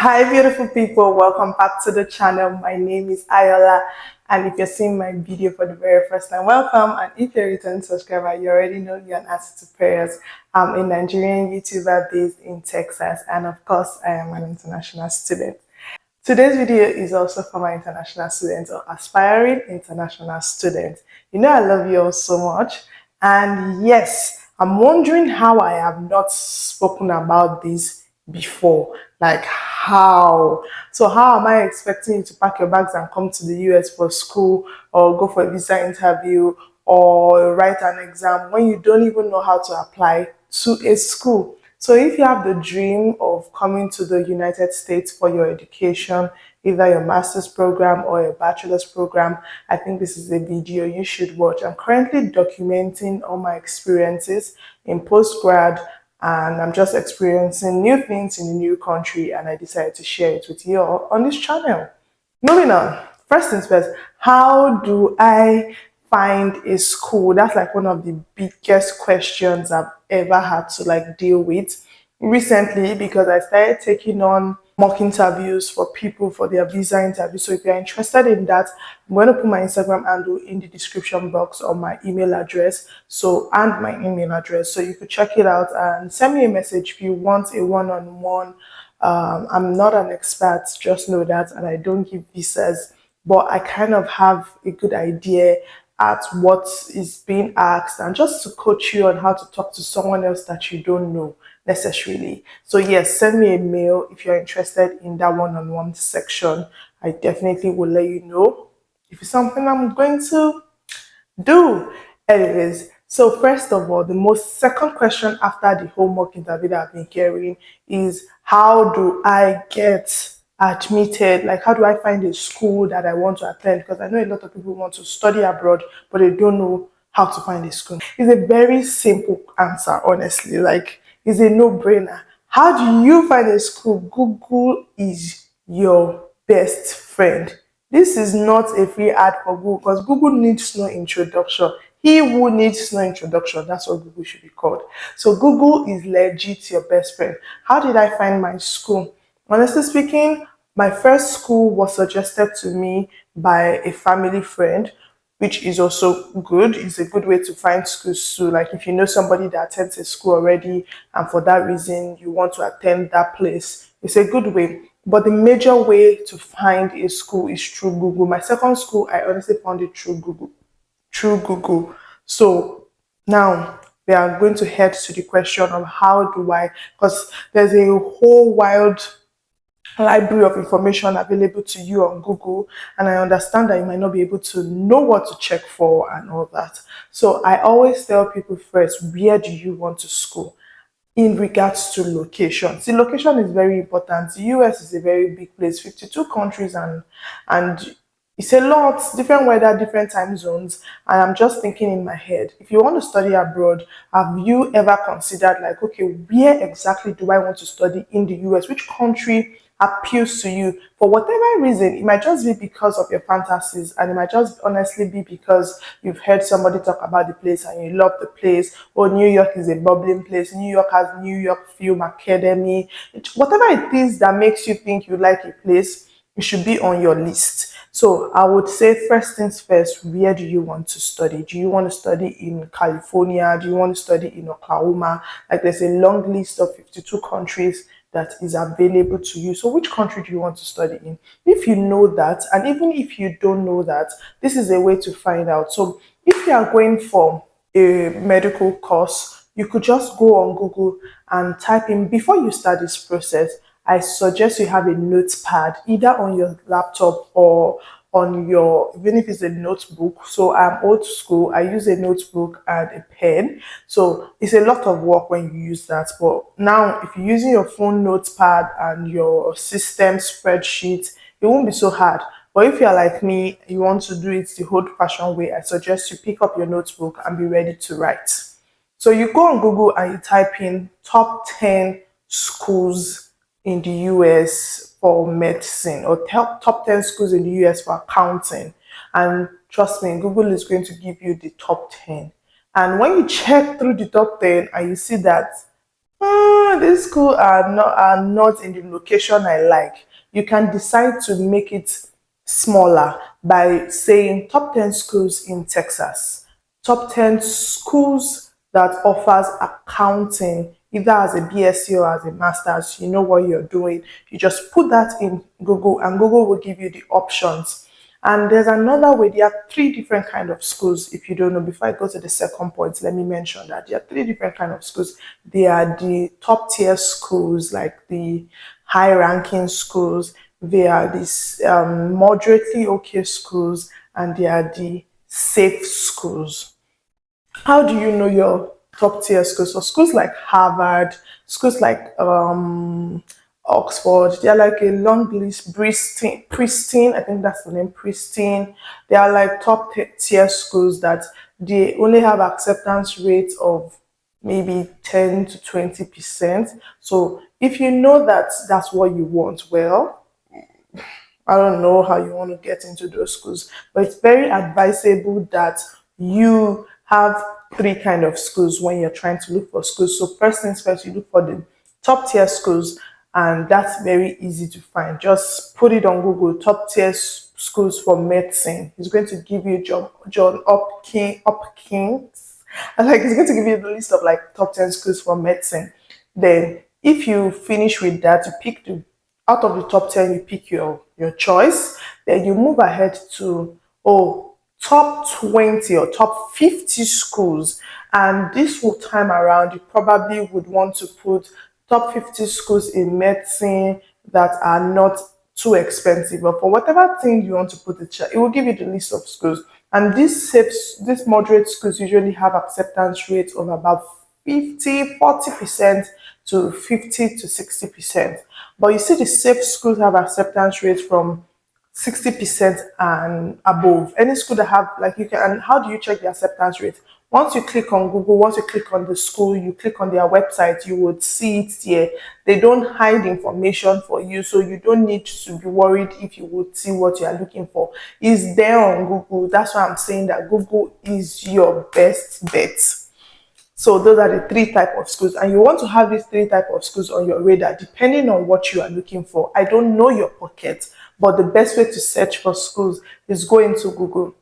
Hi, beautiful people. Welcome back to the channel. My name is Ayoola, and if you're seeing my video for the very first time, welcome. And if you're a returning subscriber, you already know you're an answer to prayers. I'm a Nigerian YouTuber based in Texas, and of course, I am an international student. Today's video is also for my international students or aspiring international students. You know I love you all so much. And yes, I'm wondering how I have not spoken about this before. Like how? So how am I expecting you to pack your bags and come to the US for school or go for a visa interview or write an exam when you don't even know how to apply to a school? So if you have the dream of coming to the United States for your education, either your master's program or a bachelor's program, I think this is a video you should watch. I'm currently documenting all my experiences in postgrad, and I'm just experiencing new things in a new country, and I decided to share it with you all on this channel. Moving on, first things first, how do I find a school? That's like one of the biggest questions I've ever had to like deal with recently, because I started taking on mock interviews for people for their visa interview. So if you're interested in that, I'm going to put my Instagram handle in the description box or my email address. So, and my email address. So you could check it out and send me a message if you want a one-on-one. I'm not an expert, just know that, and I don't give visas, but I kind of have a good idea at what is being asked and just to coach you on how to talk to someone else that you don't know necessarily. So yes, send me a mail if you're interested in that one-on-one section. I definitely will let you know if it's something I'm going to do. Anyways, so first of all, the most second question after the homework interview that I've been hearing is, how do I get admitted? Like, how do I find a school that I want to attend? Because I know a lot of people want to study abroad, but they don't know how to find a school. It's a very simple answer, honestly. Like, it's a no-brainer. How do you find a school? Google is your best friend. This is not a free ad for Google, because Google needs no introduction. He who needs no introduction, that's what Google should be called. So Google is legit your best friend. How did I find my school? Honestly speaking, my first school was suggested to me by a family friend, which is also good. It's a good way to find schools too. Like if you know somebody that attends a school already and for that reason you want to attend that place, it's a good way. But the major way to find a school is through Google. My second school, I honestly found it through Google. Through Google. So now we are going to head to the question of how do I, because there's a whole wild library of information available to you on Google, and I understand that you might not be able to know what to check for and all that. So I always tell people first, where do you want to school? In regards to location. See, location is very important. The US is a very big place, 52 countries, and it's a lot, different weather, different time zones. And I'm just thinking in my head, if you want to study abroad, have you ever considered like, okay, where exactly do I want to study in the US? Which country appeals to you? For whatever reason, it might just be because of your fantasies, and it might just honestly be because you've heard somebody talk about the place and you love the place. Or New York is a bubbling place. New York has New York Film Academy. Whatever it is that makes you think you like a place, it should be on your list. So I would say, first things first, where do you want to study? Do you want to study in California? Do you want to study in Oklahoma? Like there's a long list of 52 countries that is available to you. So which country do you want to study in? If you know that, and even if you don't know that, this is a way to find out. So if you are going for a medical course, you could just go on Google and type in, before you start this process, I suggest you have a notepad either on your laptop or on your, even if it's a notebook. So I'm old school, I use a notebook and a pen. So it's a lot of work when you use that. But now if you're using your phone notepad and your system spreadsheet, it won't be so hard. But if you're like me, you want to do it the old fashioned way, I suggest you pick up your notebook and be ready to write. So you go on Google and you type in top 10 schools in the US for medicine, or top 10 schools in the US for accounting. And trust me, Google is going to give you the top 10. And when you check through the top 10 and you see that these schools are not in the location I like. You can decide to make it smaller by saying top 10 schools in Texas, top 10 schools that offers accounting, either as a BSc or as a master's. You know what you're doing. You just put that in Google, and Google will give you the options. And there's another way. There are three different kind of schools. If you don't know, before I go to the second point, let me mention that there are three different kind of schools. They are the top tier schools, like the high ranking schools. They are these moderately okay schools, and they are the safe schools. How do you know your top tier schools? So schools like Harvard, schools like Oxford, they are like a long list. Pristine, I think that's the name. Pristine. They are like top tier schools that they only have acceptance rate of maybe 10 to 20%. So if you know that that's what you want, well, I don't know how you want to get into those schools, but it's very advisable that you have three kind of schools when you're trying to look for schools. So first things first, you look for the top tier schools, and that's very easy to find. Just put it on Google, top tier schools for medicine. It's going to give you John Hopkins. And like it's going to give you the list of like top 10 schools for medicine. Then if you finish with that, you pick the out of the top 10, you pick your choice. Then you move ahead to, top 20 or top 50 schools. And this will time around, you probably would want to put top 50 schools in medicine that are not too expensive. But for whatever thing you want to put it will give you the list of schools. And these moderate schools usually have acceptance rates of about 40% to 50 to 60%. But you see, the safe schools have acceptance rates from 60% and above. Any school that have, like, you can, and how do you check the acceptance rate? Once you click on Google, once you click on the school, you click on their website, you would see it there. They don't hide information for you, so you don't need to be worried if you would see what you are looking for. It's there on Google. That's why I'm saying that Google is your best bet. So those are the three type of schools, and you want to have these three type of schools on your radar depending on what you are looking for. I don't know your pocket, but the best way to search for schools is go into Google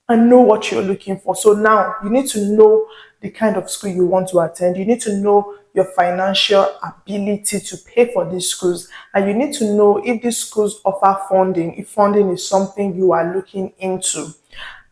and know what you're looking for. So now you need to know the kind of school you want to attend. You need to know your financial ability to pay for these schools, and you need to know if these schools offer funding, if funding is something you are looking into.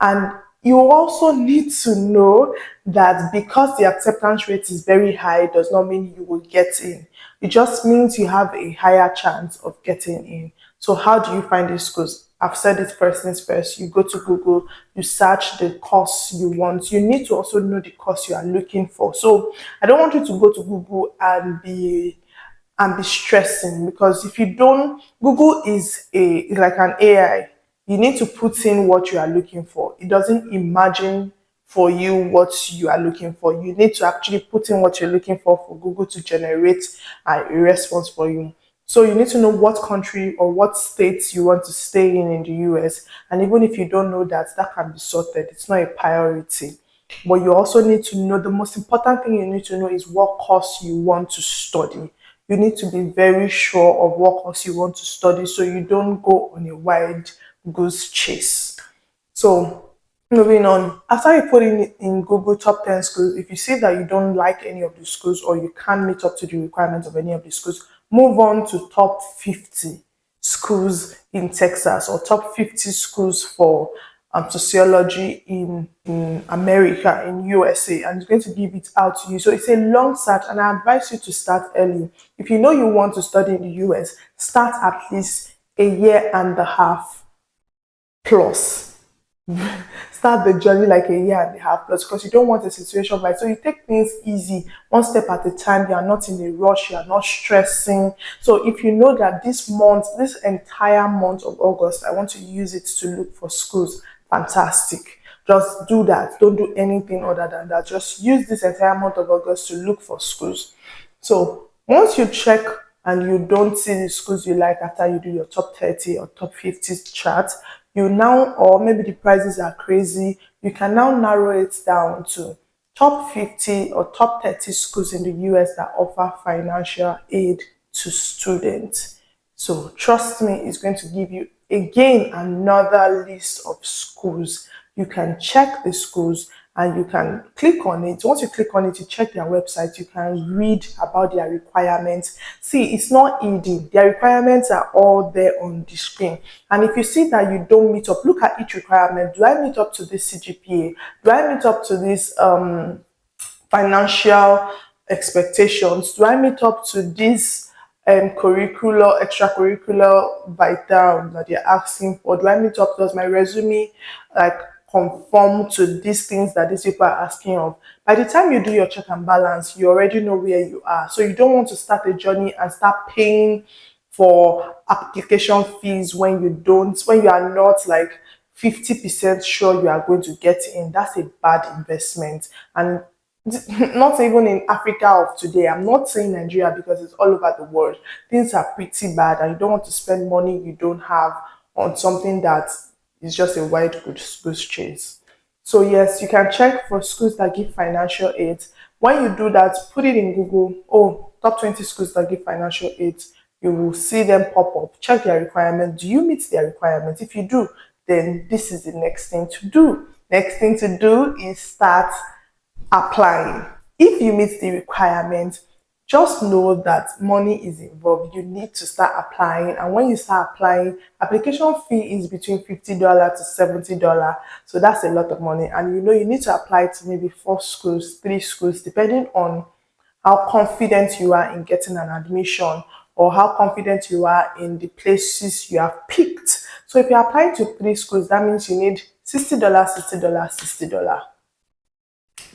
And you also need to know that because the acceptance rate is very high does not mean you will get in. It just means you have a higher chance of getting in. So how do you find these schools? I've said it first things first. You go to Google, you search the course you want. You need to also know the course you are looking for. So I don't want you to go to Google and be stressing, because if you don't, Google is like an AI. You need to put in what you are looking for. It doesn't imagine for you what you are looking for. You need to actually put in what you're looking for Google to generate a response for you. So you need to know what country or what states you want to stay in the US. And even if you don't know that, that can be sorted. It's not a priority. But you also need to know, the most important thing you need to know is what course you want to study. You need to be very sure of what course you want to study, so you don't go on a wide goose chase. So moving on, after you put in Google top 10 schools, if you see that you don't like any of the schools or you can't meet up to the requirements of any of the schools, move on to top 50 schools in Texas, or top 50 schools for sociology in America, in USA, and it's going to give it out to you. So it's a long search, and I advise you to start early. If you know you want to study in the US, start at least a year and a half plus. Start the journey like a year and a half plus, because you don't want a situation like, so you take things easy, one step at a time. You are not in a rush, you are not stressing. So if you know that this entire month of August, I want to use it to look for schools, fantastic. Just do that. Don't do anything other than that. Just use this entire month of August to look for schools. So once you check and you don't see the schools you like after you do your top 30 or top 50 chart, you now, or maybe the prices are crazy, you can now narrow it down to top 50 or top 30 schools in the US that offer financial aid to students. So trust me, it's going to give you again another list of schools. You can check the schools and you can click on it. Once you click on it, you check their website, you can read about their requirements. See, it's not hidden. Their requirements are all there on the screen. And if you see that you don't meet up, look at each requirement. Do I meet up to this CGPA? Do I meet up to this financial expectations? Do I meet up to this curricular, extracurricular vital that they're asking for? Do I meet up? Does my resume like conform to these things that these people are asking of? By the time you do your check and balance, you already know where you are. So you don't want to start a journey and start paying for application fees when when you are not like 50% sure you are going to get in. That's a bad investment. And not even in Africa of today. I'm not saying Nigeria because it's all over the world. Things are pretty bad, and you don't want to spend money you don't have on something that is just a wide goose chase. So yes, you can check for schools that give financial aid. When you do that, put it in Google. Oh, top 20 schools that give financial aid. You will see them pop up. Check their requirements. Do you meet their requirements? If you do, then this is the next thing to do. Next thing to do is start applying. If you meet the requirement, just know that money is involved. You need to start applying. And when you start applying, application fee is between $50 to $70. So that's a lot of money. And you need to apply to maybe 4 schools, 3 schools, depending on how confident you are in getting an admission or how confident you are in the places you have picked. So if you're applying to 3 schools, that means you need $60, $60, $60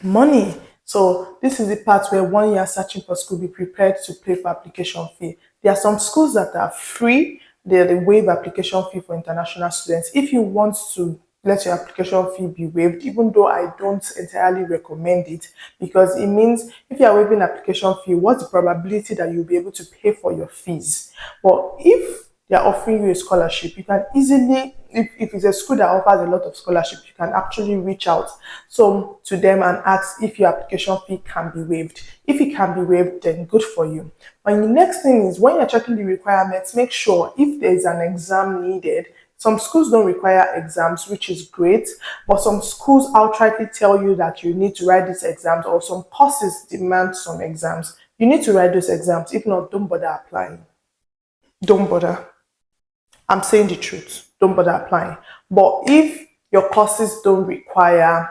money. So this is the part where when you are searching for school, be prepared to pay for application fee. There are some schools that are free. They waive application fee for international students. If you want to let your application fee be waived, even though I don't entirely recommend it, because it means if you are waiving application fee, what's the probability that you'll be able to pay for your fees? But if they're offering you a scholarship, you can easily, if it's a school that offers a lot of scholarship, you can actually reach out to them and ask if your application fee can be waived. If it can be waived, then good for you. And the next thing is when you're checking the requirements, make sure if there is an exam needed. Some schools don't require exams, which is great, but some schools outrightly tell you that you need to write these exams, or some courses demand some exams. You need to write those exams. If not, don't bother applying. Don't bother. I'm saying the truth. Don't bother applying. But if your courses don't require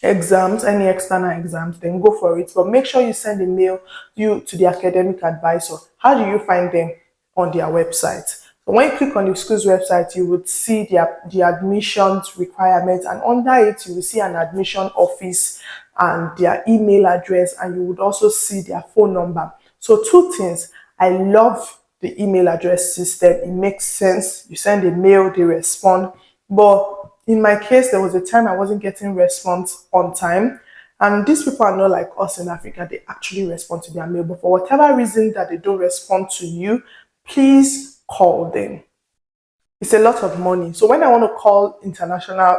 exams, any external exams, then go for it. But make sure you send a mail to the academic advisor. How do you find them? On their website. So when you click on the school's website, you would see the admissions requirements, and under it, you will see an admission office and their email address, and you would also see their phone number. So 2 things. I love the email address system. It makes sense. You send a mail, they respond. But in my case, there was a time I wasn't getting response on time. And these people are not like us in Africa. They actually respond to their mail. But for whatever reason that they don't respond to you, please call them. It's a lot of money. So when I want to call international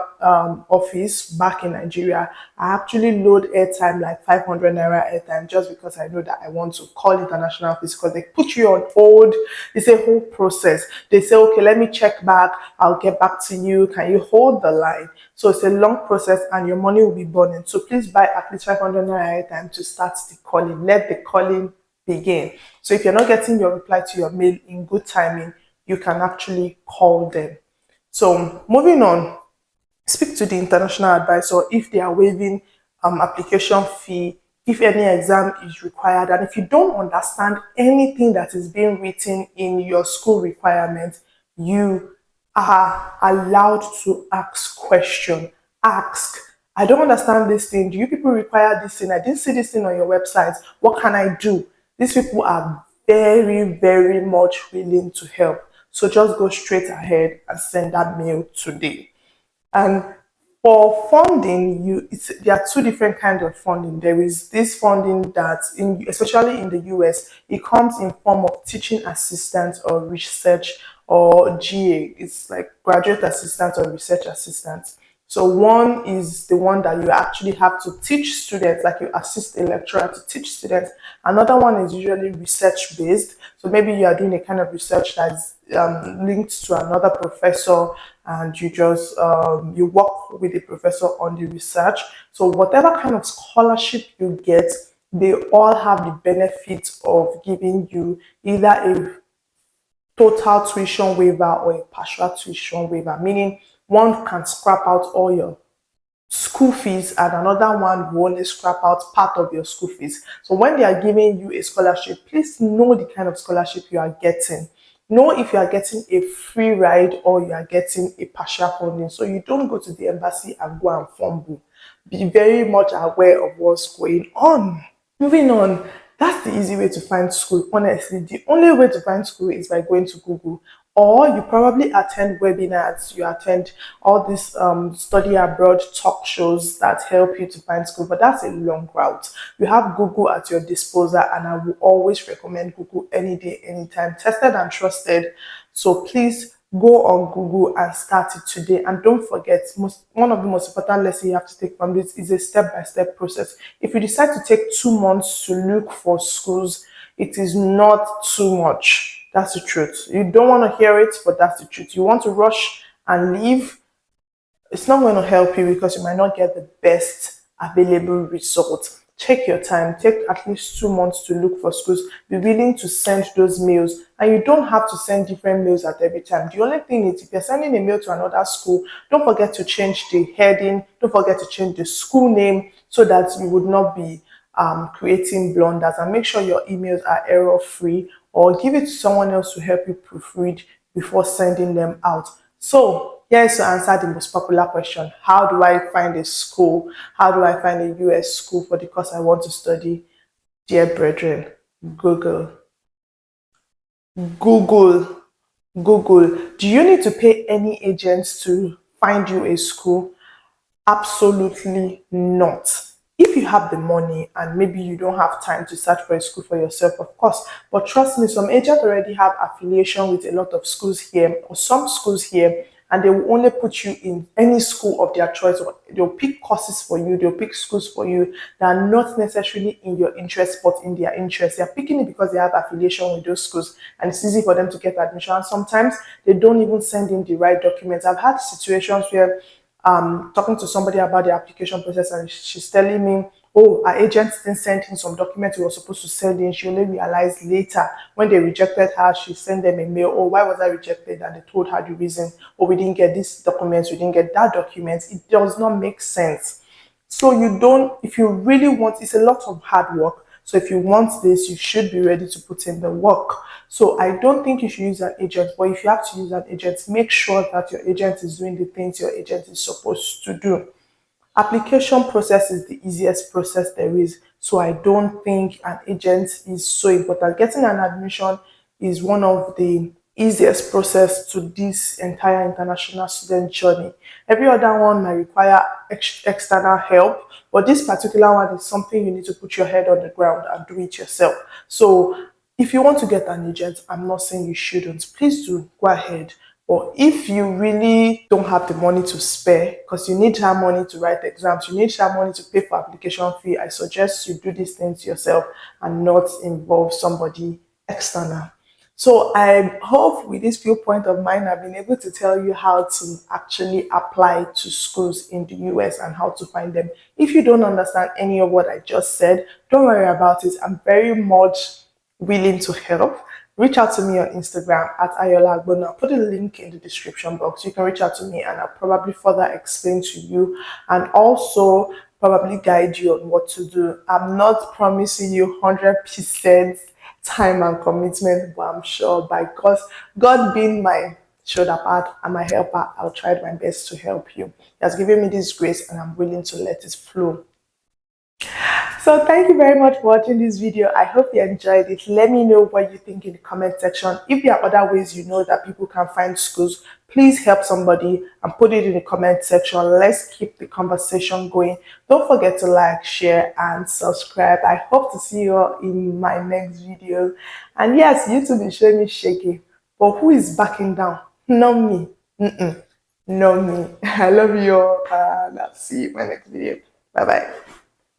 office back in Nigeria, I actually load airtime, like 500 naira airtime, just because I know that I want to call international office, because they put you on hold. It's a whole process. They say, okay, let me check back. I'll get back to you. Can you hold the line? So it's a long process and your money will be burning. So please buy at least 500 naira airtime to start the calling. Let the calling begin. So if you're not getting your reply to your mail in good timing, you can actually call them. So moving on, speak to the international advisor if they are waiving application fee, if any exam is required, and if you don't understand anything that is being written in your school requirements, you are allowed to ask question. Ask. I don't understand this thing. Do you people require this thing? I didn't see this thing on your website. What can I do? These people are very, very much willing to help. So just go straight ahead and send that mail today. And for funding, there are 2 different kinds of funding. There is this funding that, especially in the US, it comes in form of teaching assistant or research or GA. It's like graduate assistant or research assistant. So one is the one that you actually have to teach students, like you assist a lecturer to teach students. Another one is usually research based. So maybe you are doing a kind of research that's linked to another professor, and you just you work with the professor on the research. So whatever kind of scholarship you get, they all have the benefit of giving you either a total tuition waiver or a partial tuition waiver, meaning one can scrap out all your school fees and another one will only scrap out part of your school fees. So when they are giving you a scholarship, please know the kind of scholarship you are getting. Know if you are getting a free ride or you are getting a partial funding. So you don't go to the embassy and go and fumble. Be very much aware of what's going on. Moving on, that's the easy way to find school. Honestly, the only way to find school is by going to Google, or you probably attend webinars, you attend all these study abroad talk shows that help you to find school. But that's a long route. You have Google at your disposal, and I will always recommend Google any day, anytime. Tested and trusted. So please go on Google and start it today. And don't forget, one of the most important lessons you have to take from this is a step-by-step process. If you decide to take 2 months to look for schools, it is not too much. That's the truth. You don't want to hear it, but that's the truth. You want to rush and leave, it's not going to help you because you might not get the best available result. Take your time, take at least 2 months to look for schools. Be willing to send those mails, and you don't have to send different mails at every time. The only thing is, if you're sending a mail to another school, don't forget to change the heading, don't forget to change the school name so that you would not be creating blunders, and make sure your emails are error free, or give it to someone else to help you proofread before sending them out. So here's to answer the most popular question: how do I find a school? How do I find a US school for the course I want to study? Dear brethren, Google. Google. Google. Do you need to pay any agents to find you a school? Absolutely not. If you have the money and maybe you don't have time to search for a school for yourself, of course. But trust me, some agents already have affiliation with a lot of schools here, or some schools here, and they will only put you in any school of their choice. Or they'll pick courses for you, they'll pick schools for you that are not necessarily in your interest, but in their interest. They're picking it because they have affiliation with those schools, and it's easy for them to get admission. And sometimes they don't even send in the right documents. I've had situations where talking to somebody about the application process, and she's telling me, oh, our agent didn't send in some documents we were supposed to send in. She only realized later when they rejected her. She sent them a mail, oh, why was I rejected? And they told her the reason, oh, we didn't get this document, we didn't get that document. It does not make sense. So you don't, if you really want, it's a lot of hard work. So if you want this, you should be ready to put in the work. So I don't think you should use an agent, but if you have to use an agent, make sure that your agent is doing the things your agent is supposed to do. Application process is the easiest process there is. So I don't think an agent is so important. Getting an admission is one of the easiest process to this entire international student journey. Every other one might require external help, but this particular one is something you need to put your head on the ground and do it yourself. So if you want to get an agent, I'm not saying you shouldn't. Please do go ahead. But if you really don't have the money to spare, because you need that money to write exams, you need that money to pay for application fee, I suggest you do these things yourself and not involve somebody external. So I hope with this viewpoint of mine, I've been able to tell you how to actually apply to schools in the US and how to find them. If you don't understand any of what I just said, don't worry about it. I'm very much willing to help. Reach out to me on Instagram at Ayoola Agbona. I'll put a link in the description box. You can reach out to me and I'll probably further explain to you and also probably guide you on what to do. I'm not promising you 100% time and commitment, but I'm sure by God being my shoulder pad and my helper, I'll try my best to help you. He has given me this grace and I'm willing to let it flow. So thank you very much for watching this video. I hope you enjoyed it. Let me know what you think in the comment section. If there are other ways you know that people can find schools, please help somebody and put it in the comment section. Let's keep the conversation going. Don't forget to like, share, and subscribe. I hope to see you all in my next video. And yes, YouTube is showing me shaky, but who is backing down? Not me. No me. I love you all, and I'll see you in my next video. Bye bye.